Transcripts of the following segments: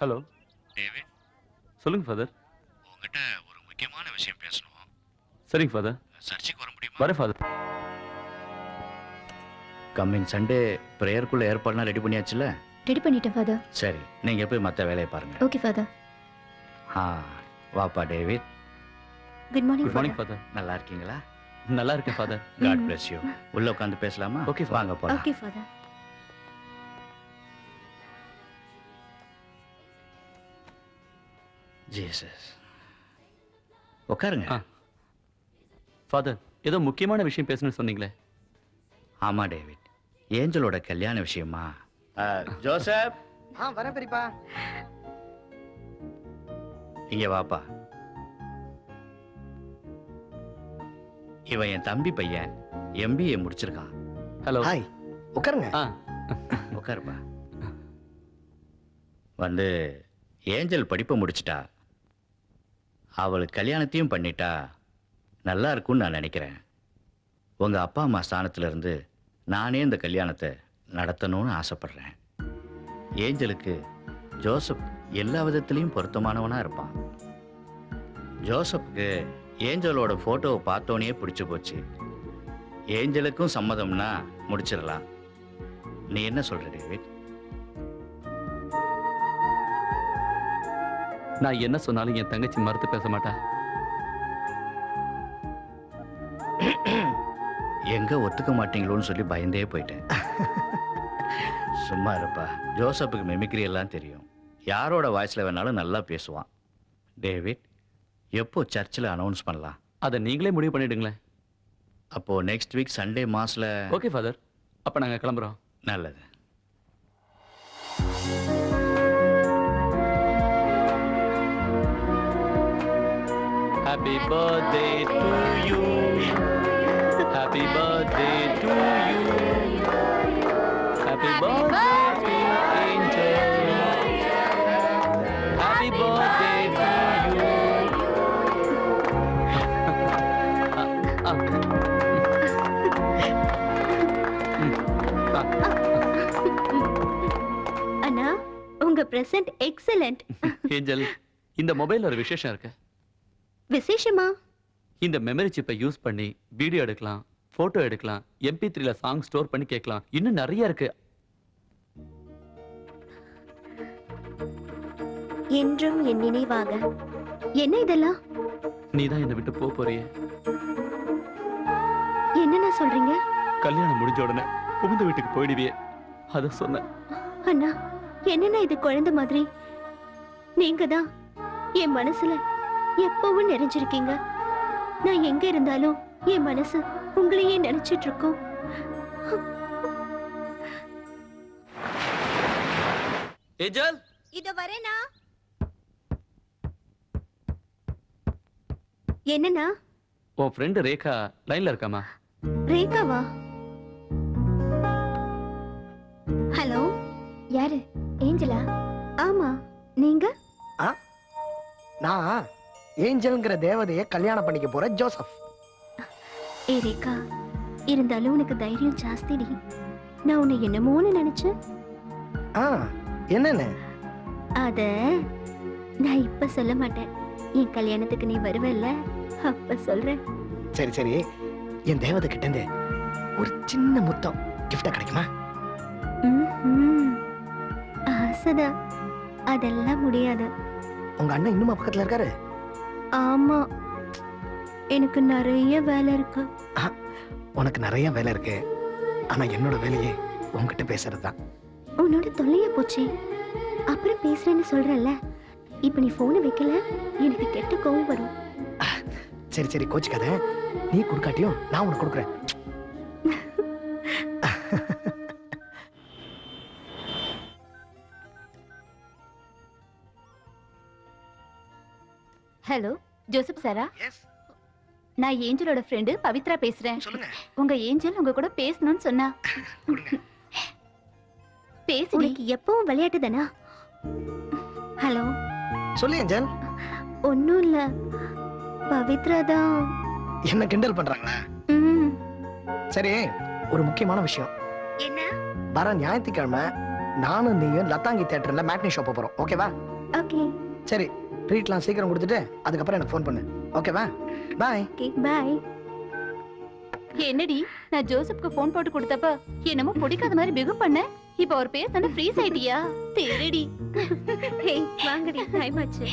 Hello David, சொல்லுங்க father. உங்ககிட்ட ஒரு முக்கியமான விஷயம் பேசணும். சரிங்க ஃபாதர். சர்ச்சுக்கு வர முடியுமா? வரேன் ஃபாதர். கம்மிங் சண்டே ப்ரேயருக்குள்ள ஏற்பாடுலாம் ரெடி பண்ணியாச்சுல? ரெடி பண்ணிட்டேன் ஃபாதர். சரி, நீங்க போய் மற்ற வேலையை பாருங்க. Okay father. வாப்பா David. Good morning. Good morning father. நல்லா இருக்கீங்களா? நல்லா இருக்கேன் ஃபாதர். God bless you. உள்ள உட்காந்து பேசலாமா? ஓகே வாங்க போலாம். Okay father. ஜீசஸ். உட்காருங்க. ஃபாதர், ஏதோ முக்கியமான விஷயம் பேசணும்னு சொன்னீங்களே? ஆமா டேவிட், ஏஞ்சலோட கல்யாண விஷயமா? ஜோசப். வரேன் பெரியப்பா. இங்க வாப்பா. இவன் என் தம்பி பையன், MBA முடிச்சிருக்கான். ஹலோ. ஹாய், உட்காருங்க. உட்காருப்பா. வந்து ஏஞ்சல் படிப்பை முடிச்சிட்டா, அவளுக்கு கல்யாணத்தையும் பண்ணிட்டா நல்லா இருக்கும்னு நான் நினைக்கிறேன். உங்க அப்பா அம்மா ஸ்தானத்துல இருந்து நானே இந்த கல்யாணத்தை நடத்தணும்னு ஆசைப்படுறேன். ஏஞ்சலுக்கு ஜோசப் எல்லா விதத்திலையும் பொருத்தமானவனா இருப்பான். ஜோசப்புக்கு ஏஞ்சலோட போட்டோவை பார்த்தோன்னே பிடிச்சு போச்சு. ஏஞ்சலுக்கும் சம்மதம்னா முடிச்சிடலாம். நீ என்ன சொல்ற டேவிட்? நான் என்ன சொன்னாலும் என் தங்கச்சி மறுத்து பேச மாட்டா. எங்க ஒத்துக்க மாட்டீங்களோன்னு சொல்லி பயந்தே போயிட்டேன். சும்மா இருப்பா. ஜோசப்புக்கு மெமிக்ரி எல்லாம் தெரியும். யாரோட வாய்ஸ்ல வேணாலும் நல்லா பேசுவான். டேவிட், எப்போ சர்ச்சில் அனௌன்ஸ் பண்ணலாம்? அதை நீங்களே முடிவு பண்ணிடுங்களேன். அப்போ நெக்ஸ்ட் வீக் சண்டே மாஸ்ல. ஓகே ஃபாதர், அப்ப நாங்க கிளம்புறோம். நல்லது. Happy birthday to you. Happy birthday to you. Happy birthday to Angel. Happy birthday to you. அண்ணா, உங்க பிரசன்ட் எக்ஸலென்ட். ஏஞ்சல், இந்த மொபைல்ல ஒரு விசேஷம் இருக்கு. விசேஷமா? இந்த மெமரி சிப்பை யூஸ் பண்ணி வீடியோ எடுக்கலாம், போட்டோ எடுக்கலாம், MP3ல சாங் ஸ்டோர் பண்ணி கேட்கலாம். இன்னும் நிறைய இருக்கு. என்றும் என் நினைவாக. என்ன இதெல்லாம்? நீதான் என்னை விட்டு போறியே. என்னண்ணா சொல்றீங்க? கல்யாணம் முடிஞ்ச உடனே புகுந்த வீட்டுக்கு போயிடுவியே, அத சொன்ன. அண்ணா, என்னண்ணா இது குழந்தை மாதிரி? நீங்க தான் என் மனசுல எப்பவும் நிறைஞ்சிருக்கீங்க. நான் எங்க இருந்தாலும் என் மனசு உங்களையே நினைச்சிட்டு இருக்கோம். ஏஞ்சல், இத வரேனா? என்னண்ணா? உன் ஃப்ரெண்ட் ரேகா லைன்ல இருக்காமா? ரேகாவா? ஹலோ, யாரு? ஏஞ்சலா? ஆமா, நீங்க? நான் ஏஞ்சல்ங்கிற தேவதையை கல்யாணம் பண்ணிக்க போற ஜோசப். ஏ ரேகா, இருந்தாலும் உனக்கு தைரியம் ஜாஸ்திடி. நான் உன்னை என்னமோன்னு நினைச்சேன். என்னன்னு? அத நான் இப்ப சொல்ல மாட்டேன். என் கல்யாணத்துக்கு நீ வருவல்ல, அப்ப சொல்றேன். சரி சரி, என் தேவதை கிட்ட இருந்து ஒரு சின்ன முத்தம் கிஃப்டா கிடைக்குமா? ஆசைதான், அதெல்லாம் முடியாது. உங்க அண்ணன் இன்னுமா பக்கத்துல இருக்காரு? ஆமா, எனக்கு நிறைய வேலை இருக்கு. உனக்கு நிறைய வேலை இருக்கு, ஆனா என்னோட வேலையே உன்கிட்ட பேசுறதுதான். உன்னோட தொல்லைய போச்சு, அப்புறம் பேசுறேன்னு சொல்றல. இப்ப நீ போனை வைக்கல, எனக்கு கெட்ட கோவம் வரும். சரி சரி, கோச்சுக்காத. நீ கொடுக்காட்டியும் நான் உனக்கு கொடுக்குறேன். ஹலோ, ஜோசப் சாரா? நான் ஏஞ்சலோட ஃப்ரெண்டு பவித்ரா பேசுறேன். உங்க ஏஞ்சல் உங்க கூட பேசணும்னு சொன்னா. பேசுறதுக்கு எப்பவும் விளையாட்டு தானா? ஹலோ, சொல்லு ஏஞ்சல். ஒன்னும் இல்ல, பவித்ரா தான். என்ன கிண்டல் பண்றாங்களா? சரி, ஒரு முக்கியமான விஷயம். என்ன? வர ஞாயிற்றுக்கிழமை நானும் நீயும் லத்தாங்கி தியேட்டர்ல மேட்னி ஷோ போறோம். ஓகேவா? ஓகே. சரி, ட்ரீட்லாம் சீக்கிரம் கொடுத்துட்டு அதுக்கப்புறம் எனக்கு ஃபோன் பண்ணு. ஓகேவா? பாய். Okay bye. என்னடி நான் ஜோசப்க்கு போன் போட்டு கொடுத்தப்ப என்னமோ பிடிக்காத மாதிரி பிகு பண்ண. இப்ப அவர் பேர் தானே ஃப்ரீஸ் ஆயிட்டியா? தேடி. ஹே வாங்கடி, டைம் ஆச்சு.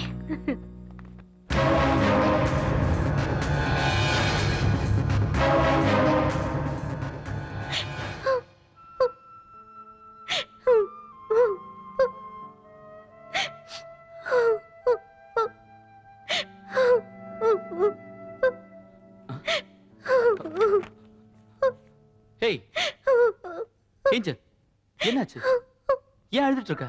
ஹேய் ஏஞ்சல், என்னாச்சு? ஏன் அழுதுட்டு இருக்க?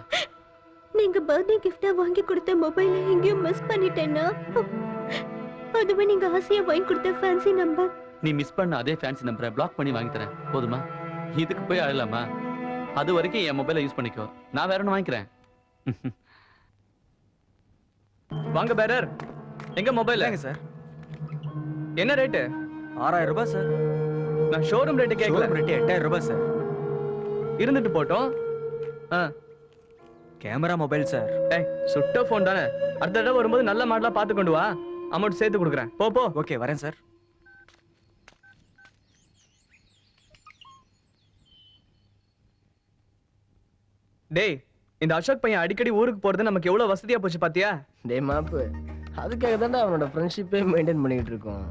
நீங்க பர்த்டே கிஃப்டா வாங்கி கொடுத்த மொபைல எங்கேயோ மிஸ் பண்ணிட்டேன்னா, அதுவே நீங்க ஆசையா வாங்கி கொடுத்த ஃபேன்சி நம்பர். நீ மிஸ் பண்ண அதே ஃபேன்சி நம்பரை பிளாக் பண்ணி வாங்கி தரேன், போதுமா? இதுக்கு போய் அழலாமா? அது வரைக்கும் என் மொபைலை யூஸ் பண்ணிக்கோ, நான் வேற ஒன்று வாங்கிக்கிறேன். வாங்க பேரர், எங்க மொபைல் சார்? என்ன ரேட்டு? 6000 ரூபாய் சார். நான் ஷோரூம் ரேட்டு கேட்கல. ரேட்டு 8000 ரூபாய் சார். இருந்துட்டு போட்டோம். Camera mobile sir. சுட்ட போன் தானே, அடுத்த தடவை வரும்போது நல்ல மாடலா பார்த்து கொண்டு வா, அமௌண்ட் சேர்த்து கொடுக்குறேன். போ போ. ஓகே, வரேன் சார். டேய், இந்த அசோக் பையன் அடிக்கடி ஊருக்கு போறது நமக்கு எவ்வளவு வசதியா போச்சு பாத்தியா? டே மாப்பு, அதுக்காக தான்டா அவனோட ஃப்ரெண்ட்ஷிப்பே மெயின்டைன் பண்ணிட்டு இருக்கோம்.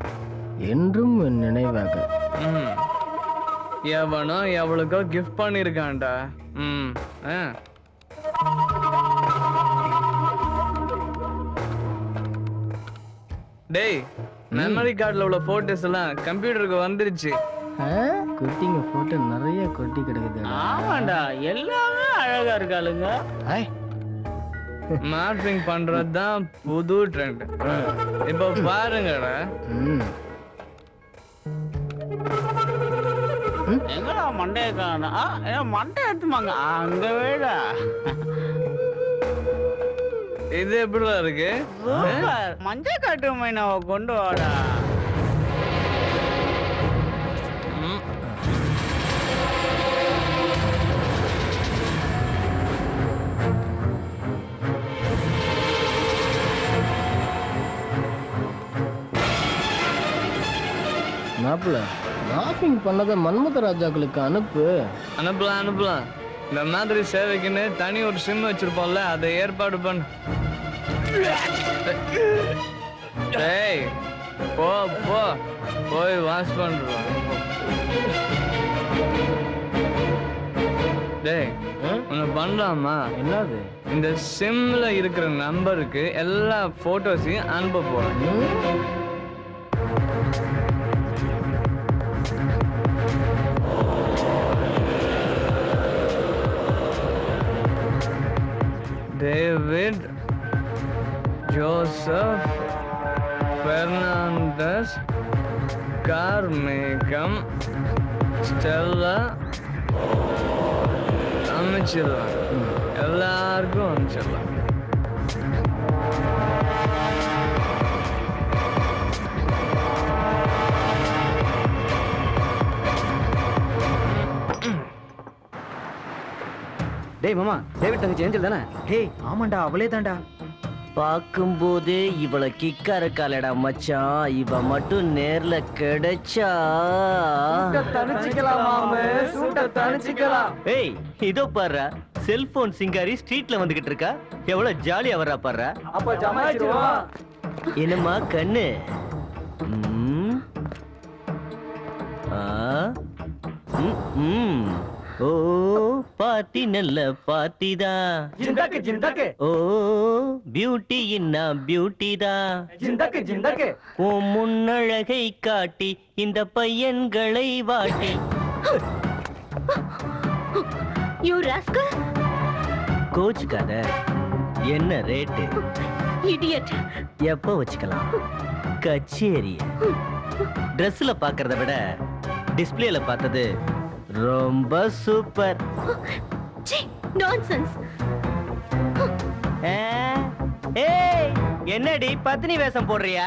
என்றும் என் நினைவாக. எவனோ எவளுக்கோ கிஃப்ட் பண்ணிருக்கான்டா. டேய், மெமரி கார்டுல உள்ள போட்டோஸ் எல்லாம் கம்ப்யூட்டருக்கு வந்துருச்சு. குட்டிங்க போட்டோ நிறைய கொட்டி கிடக்குது. ஆமாண்டா, எல்லாமே அழகா இருக்காளுங்க. மார்பிங் பண்றதுதான் புது ட்ரெண்ட். இப்ப பாருங்கடா. எங்கடா மண்டைய காணோம்? மண்டை எடுத்துமாங்க அங்க வேடா. இது எப்படிடா இருக்கு? மஞ்சள் காட்டு மைனாவை கொண்டு வாடா. மாப்பிள்ள, லாஃபிங் பண்ணதை மன்மத ராஜாக்களுக்கு அனுப்பு. அனுப்பலாம் அனுப்பலாம். இந்த மாதிரி சேவைக்குன்னு தனி ஒரு சிம் வச்சிருப்போம்ல, அதை ஏற்பாடு பண்ணு. டேய், போ போ, போய் வாஷ் பண்றோம். டேய், ஒன்னு பண்ணலாமா? என்னது? இந்த சிம்ல இருக்கிற நம்பருக்கு எல்லா போட்டோஸையும் அனுப்ப போறேன். David, Joseph, Fernandez, Carmecum, Stella, அமைச்சிடலாம். எல்லாருக்கும் அமைச்சிடலாம். டேய் மாமா, டேவிட் தங்கச்சி ஏஞ்சல் தானே? ஹேய், ஆமாண்டா, அவளே தான்டா. பார்க்கும்போதே இவளை கிக்கா இருக்காளடா மச்சான். இவ மட்டும் நேர்ல கிடைச்சா ஏய், இதோ பாரு, செல்போன் சிங்காரி ஸ்ட்ரீட்ல வந்துகிட்டு இருக்கா. எவ்வளவு ஜாலியா வர்றா பாரு. அப்ப ஜமாயிடுவா. என்னம்மா கண்ணு? ஓ, பாத்தி நல்ல பாத்தி தான். ஜிந்தக்கு ஜிந்தக்கு. ஓ, பியூட்டி இன்னா பியூட்டி தான். ஜிந்தக்கு ஜிந்தக்கு. உன் முன்னழகை காட்டி இந்த பையன்களை வாட்டி. You rascal. கோச்சுக்காத. என்ன ரேட்டு? இடியட். எப்ப வச்சுக்கலாம்? கச்சேரி. ட்ரெஸ்ல பாக்குறத விட டிஸ்பிளேல பார்த்தது ரொம்ப சூப்பர். சீ, நான்சென்ஸ். ஏய், என்னடி பத்தினி வேஷம் போடுறியா?